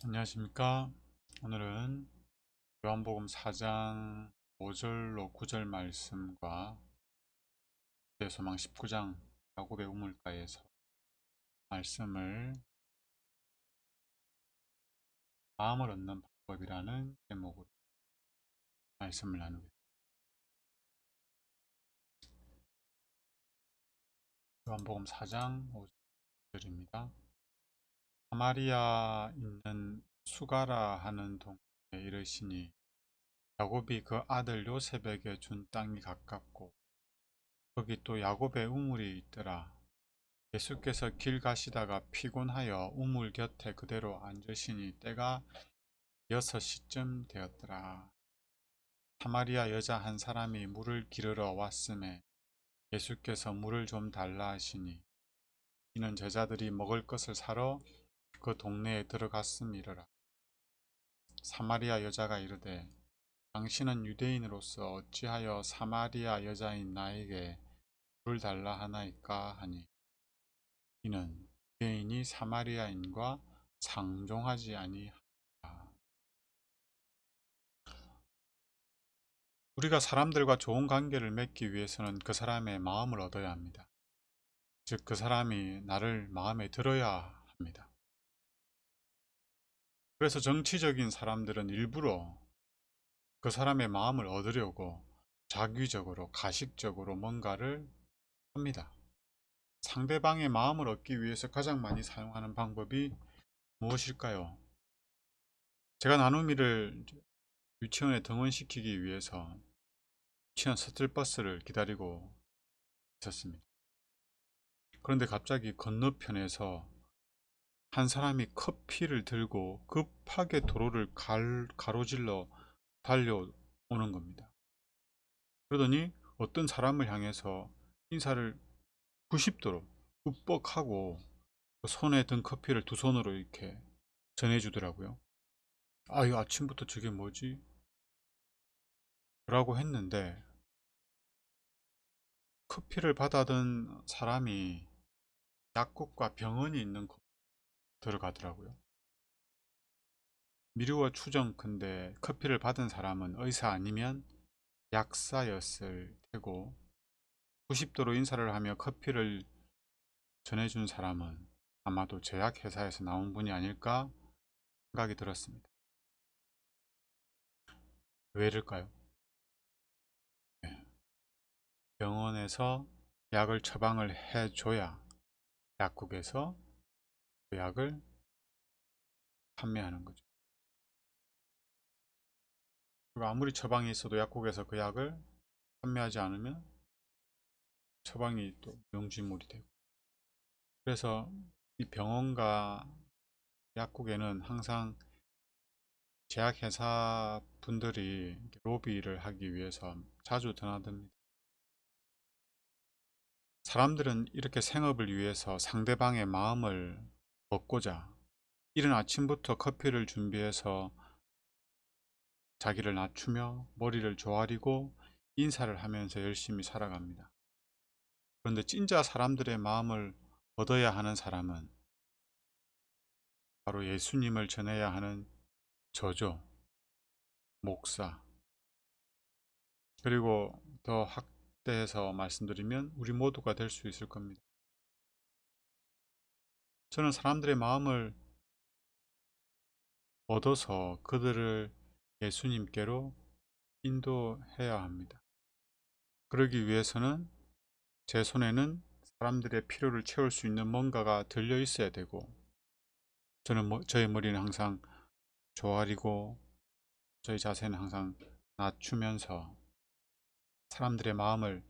안녕하십니까. 오늘은 요한복음 4장 5절로 9절 말씀과 대소망 19장 야곱의 우물가에서 말씀을 마음을 얻는 방법이라는 제목으로 말씀을 나누겠습니다. 요한복음 4장 5절입니다. 사마리아 있는 수가라 하는 동네에 이르시니 야곱이 그 아들 요셉에게 준 땅이 가깝고 거기 또 야곱의 우물이 있더라. 예수께서 길 가시다가 피곤하여 우물 곁에 그대로 앉으시니 때가 6시쯤 되었더라. 사마리아 여자 한 사람이 물을 기르러 왔음에 예수께서 물을 좀 달라 하시니 이는 제자들이 먹을 것을 사러 그 동네에 들어갔음이러라. 사마리아 여자가 이르되 당신은 유대인으로서 어찌하여 사마리아 여자인 나에게 물을 달라 하나이까 하니 이는 유대인이 사마리아인과 상종하지 아니하니라. 우리가 사람들과 좋은 관계를 맺기 위해서는 그 사람의 마음을 얻어야 합니다. 즉, 그 사람이 나를 마음에 들어야 합니다. 그래서 정치적인 사람들은 일부러 그 사람의 마음을 얻으려고 자기적으로, 가식적으로 뭔가를 합니다. 상대방의 마음을 얻기 위해서 가장 많이 사용하는 방법이 무엇일까요? 제가 나눔이를 유치원에 등원시키기 위해서 유치원 스틸버스를 기다리고 있었습니다. 그런데 갑자기 건너편에서 한 사람이 커피를 들고 급하게 도로를 가로질러 달려오는 겁니다. 그러더니 어떤 사람을 향해서 인사를 90도로 윽뻑하고 손에 든 커피를 두 손으로 이렇게 전해주더라고요. 아, 이 아침부터 저게 뭐지? 라고 했는데 커피를 받아든 사람이 약국과 병원이 있는 곳 들어가더라고요. 미루어 추정컨대 커피를 받은 사람은 의사 아니면 약사였을 테고 90도로 인사를 하며 커피를 전해준 사람은 아마도 제약회사에서 나온 분이 아닐까 생각이 들었습니다. 왜일까요? 네. 병원에서 약을 처방을 해줘야 약국에서 그 약을 판매하는 거죠. 그리고 아무리 처방이 있어도 약국에서 그 약을 판매하지 않으면 처방이 또 명지물이 되고, 그래서 이 병원과 약국에는 항상 제약회사 분들이 로비를 하기 위해서 자주 드나듭니다. 사람들은 이렇게 생업을 위해서 상대방의 마음을 얻고자 이른 아침부터 커피를 준비해서 자기를 낮추며 머리를 조아리고 인사를 하면서 열심히 살아갑니다. 그런데 진짜 사람들의 마음을 얻어야 하는 사람은 바로 예수님을 전해야 하는 저죠, 목사. 그리고 더 확대해서 말씀드리면 우리 모두가 될 수 있을 겁니다. 저는 사람들의 마음을 얻어서 그들을 예수님께로 인도해야 합니다. 그러기 위해서는 제 손에는 사람들의 필요를 채울 수 있는 뭔가가 들려 있어야 되고, 저는 저의 머리는 항상 조아리고 저희 자세는 항상 낮추면서 사람들의 마음을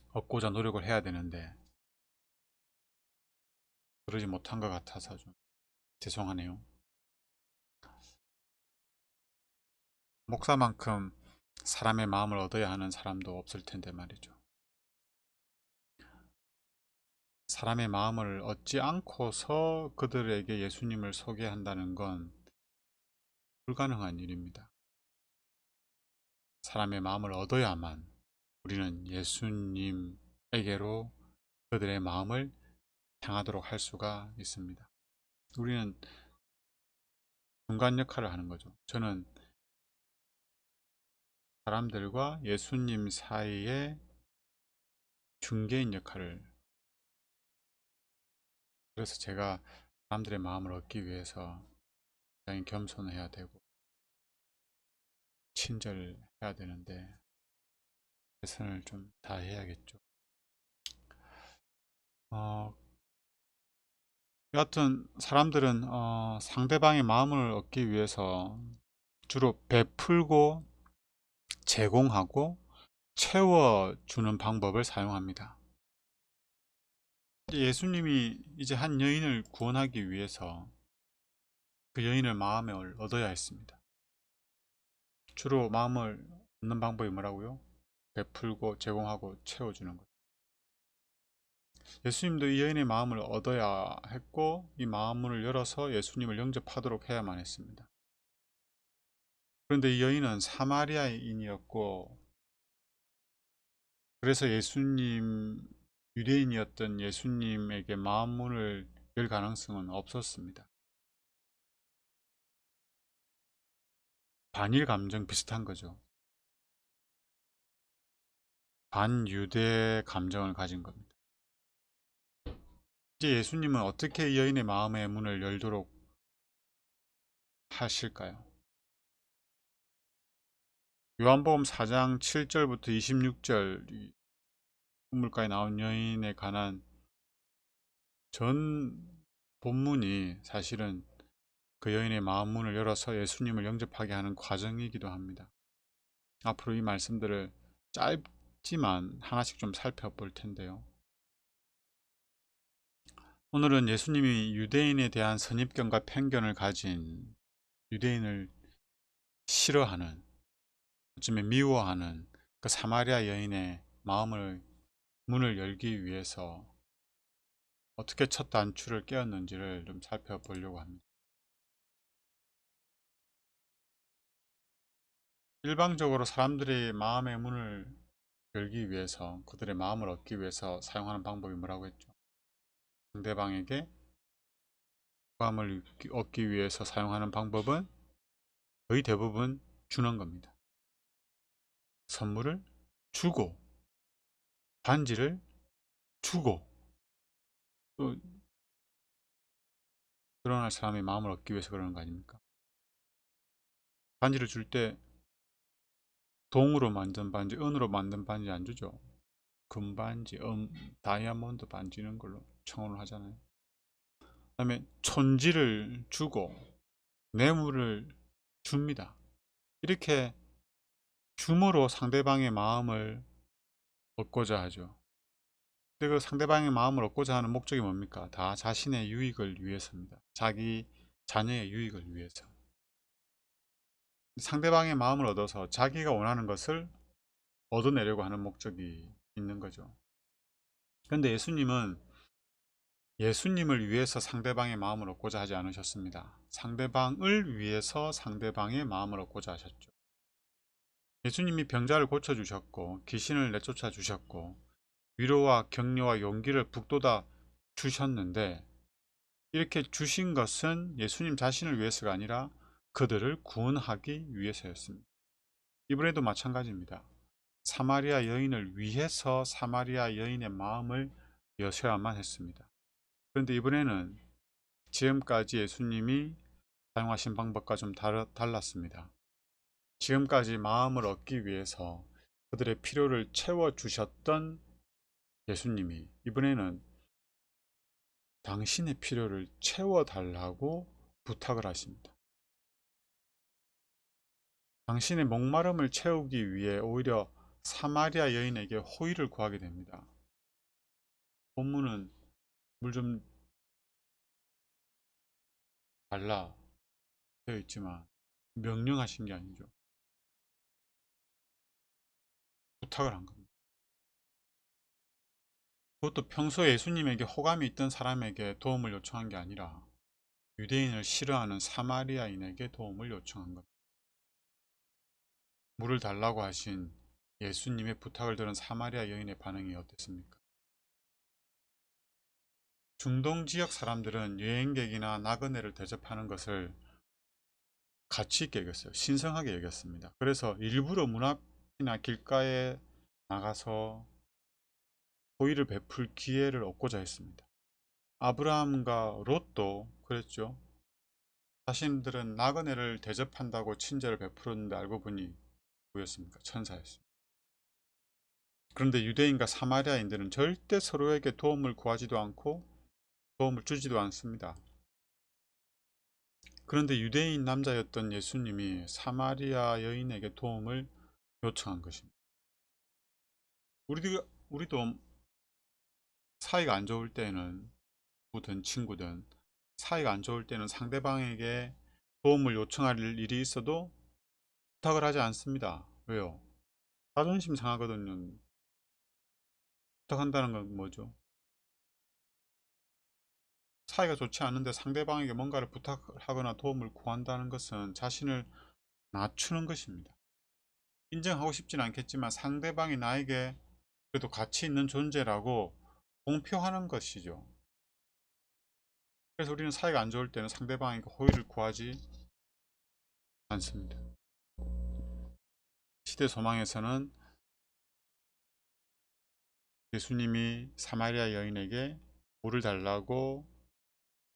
얻고자 노력을 해야 되는데 그러지 못한 것 같아서 좀 죄송하네요. 목사만큼 사람의 마음을 얻어야 하는 사람도 없을 텐데 말이죠. 사람의 마음을 얻지 않고서 그들에게 예수님을 소개한다는 건 불가능한 일입니다. 사람의 마음을 얻어야만 우리는 예수님에게로 그들의 마음을 향하도록 할 수가 있습니다. 우리는 중간 역할을 하는 거죠. 저는 사람들과 예수님 사이의 중개인 역할을, 그래서 제가 사람들의 마음을 얻기 위해서 굉장히 겸손해야 되고 친절해야 되는데 최선을 좀 다해야겠죠. 여하튼 사람들은 상대방의 마음을 얻기 위해서 주로 베풀고 제공하고 채워주는 방법을 사용합니다. 예수님이 이제 한 여인을 구원하기 위해서 그 여인을 마음을 얻어야 했습니다. 주로 마음을 얻는 방법이 뭐라고요? 베풀고 제공하고 채워주는 것. 예수님도 이 여인의 마음을 얻어야 했고 이 마음문을 열어서 예수님을 영접하도록 해야만 했습니다. 그런데 이 여인은 사마리아인이었고, 그래서 유대인이었던 예수님에게 마음문을 열 가능성은 없었습니다. 반일 감정 비슷한 거죠. 반유대 감정을 가진 겁니다. 이제 예수님은 어떻게 이 여인의 마음의 문을 열도록 하실까요? 요한복음 4장 7절부터 26절 우물가에 나온 여인에 관한 전 본문이 사실은 그 여인의 마음 문을 열어서 예수님을 영접하게 하는 과정이기도 합니다. 앞으로 이 말씀들을 짧지만 하나씩 좀 살펴볼 텐데요. 오늘은 예수님이 유대인에 대한 선입견과 편견을 가진, 유대인을 싫어하는, 어쩌면 미워하는 그 사마리아 여인의 문을 열기 위해서 어떻게 첫 단추를 깨었는지를 좀 살펴보려고 합니다. 일방적으로 사람들의 마음의 문을 열기 위해서, 그들의 마음을 얻기 위해서 사용하는 방법이 뭐라고 했죠? 상대방에게 호감을 얻기 위해서 사용하는 방법은 거의 대부분 주는 겁니다. 선물을 주고, 반지를 주고, 또 결혼할 사람의 마음을 얻기 위해서 그러는 거 아닙니까? 반지를 줄 때 동으로 만든 반지, 은으로 만든 반지 안 주죠. 금반지, 다이아몬드 반지 이런 걸로 청혼을 하잖아요. 그 다음에 촌지를 주고 뇌물을 줍니다. 이렇게 줌으로 상대방의 마음을 얻고자 하죠. 근데 그 상대방의 마음을 얻고자 하는 목적이 뭡니까? 다 자신의 유익을 위해서입니다. 자기 자녀의 유익을 위해서. 상대방의 마음을 얻어서 자기가 원하는 것을 얻어내려고 하는 목적이 있는 거죠. 그런데 예수님을 위해서 상대방의 마음을 얻고자 하지 않으셨습니다. 상대방을 위해서 상대방의 마음을 얻고자 하셨죠. 예수님이 병자를 고쳐주셨고 귀신을 내쫓아 주셨고 위로와 격려와 용기를 북돋아 주셨는데, 이렇게 주신 것은 예수님 자신을 위해서가 아니라 그들을 구원하기 위해서였습니다. 이번에도 마찬가지입니다. 사마리아 여인을 위해서 사마리아 여인의 마음을 여셔야만 했습니다. 그런데 이번에는 지금까지 예수님이 사용하신 방법과 좀 달랐습니다. 지금까지 마음을 얻기 위해서 그들의 필요를 채워주셨던 예수님이 이번에는 당신의 필요를 채워달라고 부탁을 하십니다. 당신의 목마름을 채우기 위해 오히려 사마리아 여인에게 호의를 구하게 됩니다. 본문은 물 좀 달라 되어 있지만 명령하신 게 아니죠. 부탁을 한 겁니다. 그것도 평소에 예수님에게 호감이 있던 사람에게 도움을 요청한 게 아니라 유대인을 싫어하는 사마리아인에게 도움을 요청한 겁니다. 물을 달라고 하신 예수님의 부탁을 들은 사마리아 여인의 반응이 어땠습니까? 중동 지역 사람들은 여행객이나 나그네를 대접하는 것을 가치 있게 여겼어요. 신성하게 여겼습니다. 그래서 일부러 문 앞이나 길가에 나가서 호의를 베풀 기회를 얻고자 했습니다. 아브라함과 롯도 그랬죠. 자신들은 나그네를 대접한다고 친절을 베풀었는데 알고 보니 뭐였습니까? 천사였습니다. 그런데 유대인과 사마리아인들은 절대 서로에게 도움을 구하지도 않고 도움을 주지도 않습니다. 그런데 유대인 남자였던 예수님이 사마리아 여인에게 도움을 요청한 것입니다. 우리도 사이가 안 좋을 때는 부든 친구든 사이가 안 좋을 때는 상대방에게 도움을 요청할 일이 있어도 부탁을 하지 않습니다. 왜요? 자존심 상하거든요. 부탁한다는 건 뭐죠? 사이가 좋지 않은데 상대방에게 뭔가를 부탁하거나 도움을 구한다는 것은 자신을 낮추는 것입니다. 인정하고 싶지는 않겠지만 상대방이 나에게 그래도 가치 있는 존재라고 공표하는 것이죠. 그래서 우리는 사이가 안 좋을 때는 상대방에게 호의를 구하지 않습니다. 시대 소망에서는 예수님이 사마리아 여인에게 물을 달라고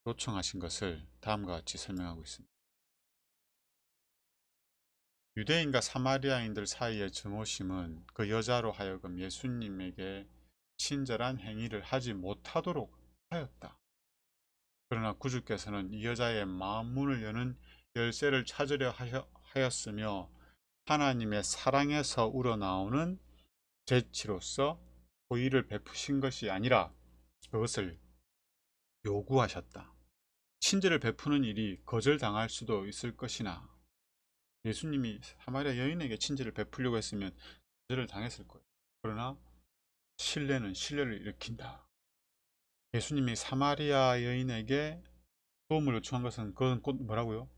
요청하신 것을 다음과 같이 설명하고 있습니다. 유대인과 사마리아인들 사이의 증오심은 그 여자로 하여금 예수님에게 친절한 행위를 하지 못하도록 하였다. 그러나 구주께서는 이 여자의 마음 문을 여는 열쇠를 찾으려 하였으며 하나님의 사랑에서 우러나오는 재치로서 호의를 베푸신 것이 아니라 그것을 요구하셨다. 친절을 베푸는 일이 거절당할 수도 있을 것이나 예수님이 사마리아 여인에게 친절을 베풀려고 했으면 거절을 당했을 거예요. 그러나 신뢰는 신뢰를 일으킨다. 예수님이 사마리아 여인에게 도움을 요청한 것은 그건 곧 뭐라고요?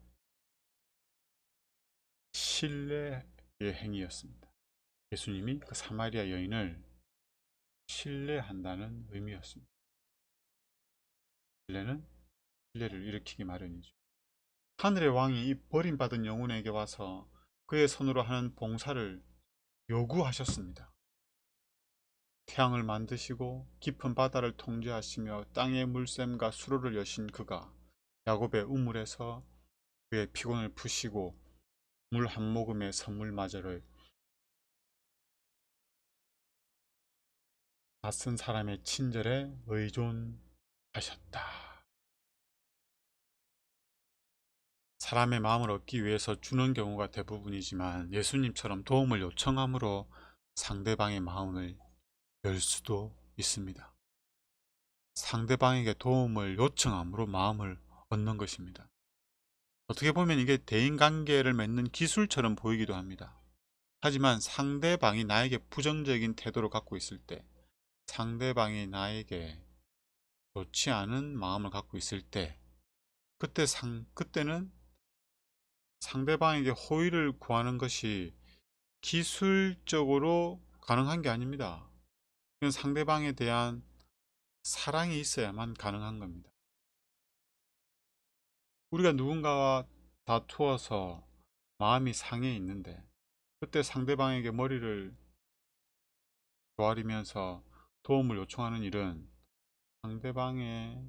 신뢰의 행위였습니다. 예수님이 그 사마리아 여인을 신뢰한다는 의미였습니다. 신뢰는 신뢰를 일으키기 마련이죠. 하늘의 왕이 이 버림받은 영혼에게 와서 그의 손으로 하는 봉사를 요구하셨습니다. 태양을 만드시고 깊은 바다를 통제하시며 땅의 물샘과 수로를 여신 그가 야곱의 우물에서 그의 피곤을 푸시고 물 한 모금의 선물마저를 낯선 사람의 친절에 의존하셨다. 사람의 마음을 얻기 위해서 주는 경우가 대부분이지만 예수님처럼 도움을 요청함으로 상대방의 마음을 열 수도 있습니다. 상대방에게 도움을 요청함으로 마음을 얻는 것입니다. 어떻게 보면 이게 대인관계를 맺는 기술처럼 보이기도 합니다. 하지만 상대방이 나에게 부정적인 태도를 갖고 있을 때, 상대방이 나에게 좋지 않은 마음을 갖고 있을 때, 그때는 상대방에게 호의를 구하는 것이 기술적으로 가능한 게 아닙니다. 이건 상대방에 대한 사랑이 있어야만 가능한 겁니다. 우리가 누군가와 다투어서 마음이 상해 있는데 그때 상대방에게 머리를 조아리면서 도움을 요청하는 일은 상대방에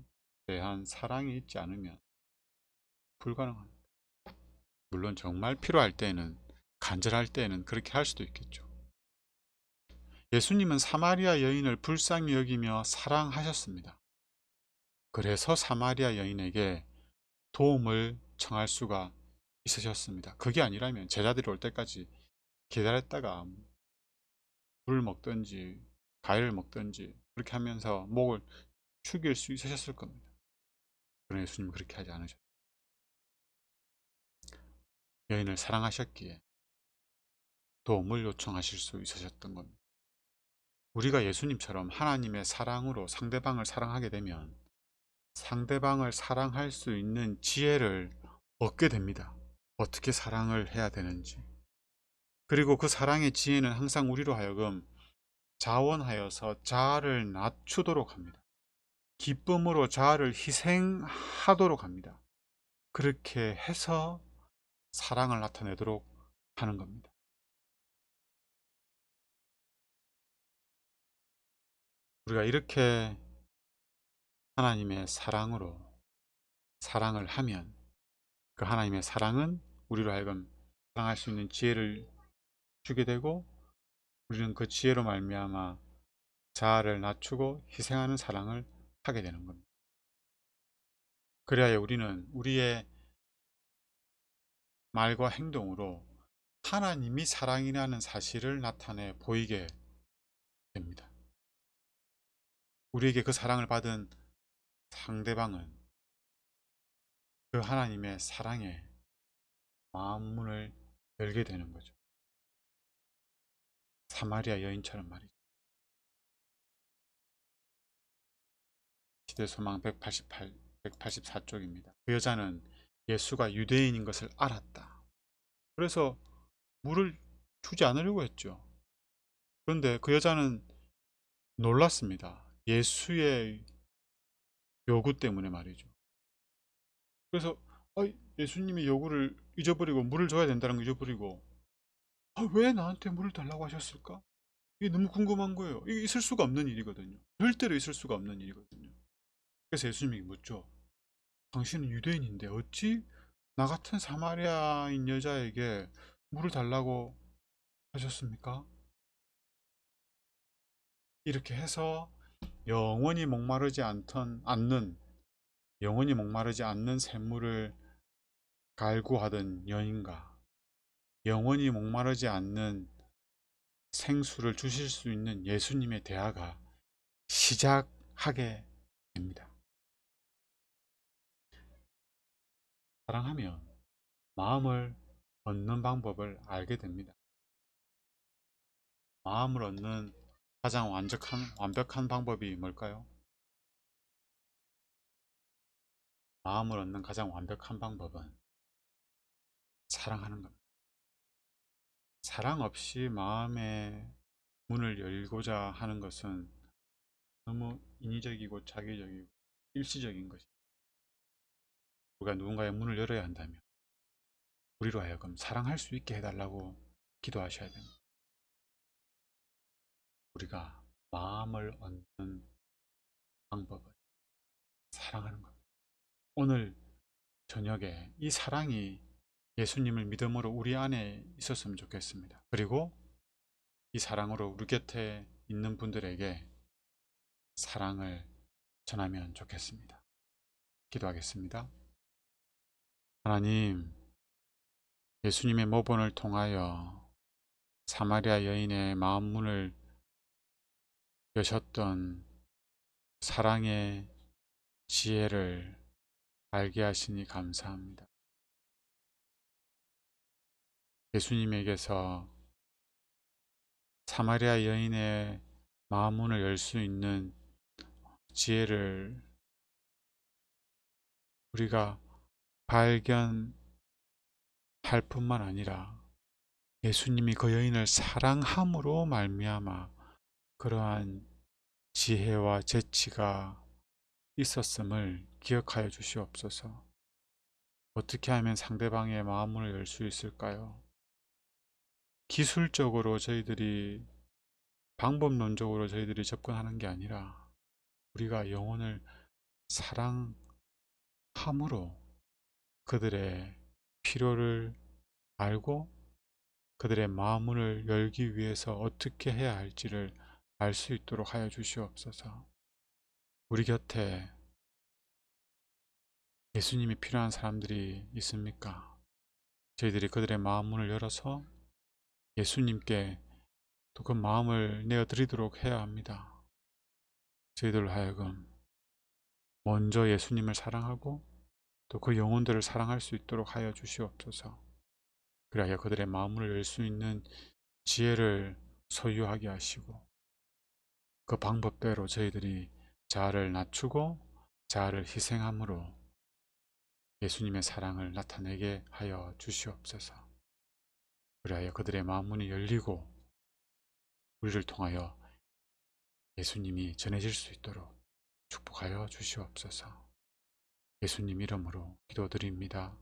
대한 사랑이 있지 않으면 불가능합니다. 물론 정말 필요할 때는, 간절할 때는 그렇게 할 수도 있겠죠. 예수님은 사마리아 여인을 불쌍히 여기며 사랑하셨습니다. 그래서 사마리아 여인에게 도움을 청할 수가 있으셨습니다. 그게 아니라면 제자들이 올 때까지 기다렸다가 물을 먹든지 과일을 먹든지 그렇게 하면서 목을 축일 수 있으셨을 겁니다. 그러나 예수님은 그렇게 하지 않으셨습니다. 여인을 사랑하셨기에 도움을 요청하실 수 있으셨던 겁니다. 우리가 예수님처럼 하나님의 사랑으로 상대방을 사랑하게 되면 상대방을 사랑할 수 있는 지혜를 얻게 됩니다. 어떻게 사랑을 해야 되는지. 그리고 그 사랑의 지혜는 항상 우리로 하여금 자원하여서 자아를 낮추도록 합니다. 기쁨으로 자아를 희생하도록 합니다. 그렇게 해서 사랑을 나타내도록 하는 겁니다. 우리가 이렇게 하나님의 사랑으로 사랑을 하면 그 하나님의 사랑은 우리로 하여금 사랑할 수 있는 지혜를 주게 되고, 우리는 그 지혜로 말미암아 자아를 낮추고 희생하는 사랑을 하게 되는 겁니다. 그래야 우리는 우리의 말과 행동으로 하나님이 사랑이라는 사실을 나타내 보이게 됩니다. 우리에게 그 사랑을 받은 상대방은 그 하나님의 사랑에 마음 문을 열게 되는 거죠. 사마리아 여인처럼 말이죠. 시대소망 184쪽입니다. 그 여자는 예수가 유대인인 것을 알았다. 그래서 물을 주지 않으려고 했죠. 그런데 그 여자는 놀랐습니다. 예수의 요구 때문에 말이죠. 그래서 예수님이 요구를 잊어버리고 물을 줘야 된다는 걸 잊어버리고, 왜 나한테 물을 달라고 하셨을까? 이게 너무 궁금한 거예요. 이게 있을 수가 없는 일이거든요. 절대로 있을 수가 없는 일이거든요. 그래서 예수님이 묻죠. 당신은 유대인인데 어찌 나 같은 사마리아인 여자에게 물을 달라고 하셨습니까? 이렇게 해서 영원히 목마르지 않는 샘물을 갈구하던 여인과 영원히 목마르지 않는 생수를 주실 수 있는 예수님의 대화가 시작하게 됩니다. 사랑하면 마음을 얻는 방법을 알게 됩니다. 마음을 얻는 가장 완벽한 방법이 뭘까요? 마음을 얻는 가장 완벽한 방법은 사랑하는 겁니다. 사랑 없이 마음의 문을 열고자 하는 것은 너무 인위적이고 자기적이고 일시적인 것입니다. 우리가 누군가의 문을 열어야 한다면 우리로 하여금 사랑할 수 있게 해달라고 기도하셔야 됩니다. 우리가 마음을 얻는 방법은 사랑하는 겁니다. 오늘 저녁에 이 사랑이 예수님을 믿음으로 우리 안에 있었으면 좋겠습니다. 그리고 이 사랑으로 우리 곁에 있는 분들에게 사랑을 전하면 좋겠습니다. 기도하겠습니다. 하나님, 예수님의 모본을 통하여 사마리아 여인의 마음 문을 여셨던 사랑의 지혜를 알게 하시니 감사합니다. 예수님에게서 사마리아 여인의 마음 문을 열 수 있는 지혜를 우리가 발견할 뿐만 아니라 예수님이 그 여인을 사랑함으로 말미암아 그러한 지혜와 재치가 있었음을 기억하여 주시옵소서. 어떻게 하면 상대방의 마음을 열 수 있을까요? 기술적으로 저희들이 방법론적으로 저희들이 접근하는 게 아니라 우리가 영혼을 사랑함으로 그들의 필요를 알고 그들의 마음을 열기 위해서 어떻게 해야 할지를 알 수 있도록 하여 주시옵소서. 우리 곁에 예수님이 필요한 사람들이 있습니까? 저희들이 그들의 마음문을 열어서 예수님께 또 그 마음을 내어드리도록 해야 합니다. 저희들 하여금 먼저 예수님을 사랑하고 또 그 영혼들을 사랑할 수 있도록 하여 주시옵소서. 그래야 그들의 마음을 열 수 있는 지혜를 소유하게 하시고 그 방법대로 저희들이 자아를 낮추고 자아를 희생함으로 예수님의 사랑을 나타내게 하여 주시옵소서. 그리하여 그들의 마음문이 열리고 우리를 통하여 예수님이 전해질 수 있도록 축복하여 주시옵소서. 예수님 이름으로 기도드립니다.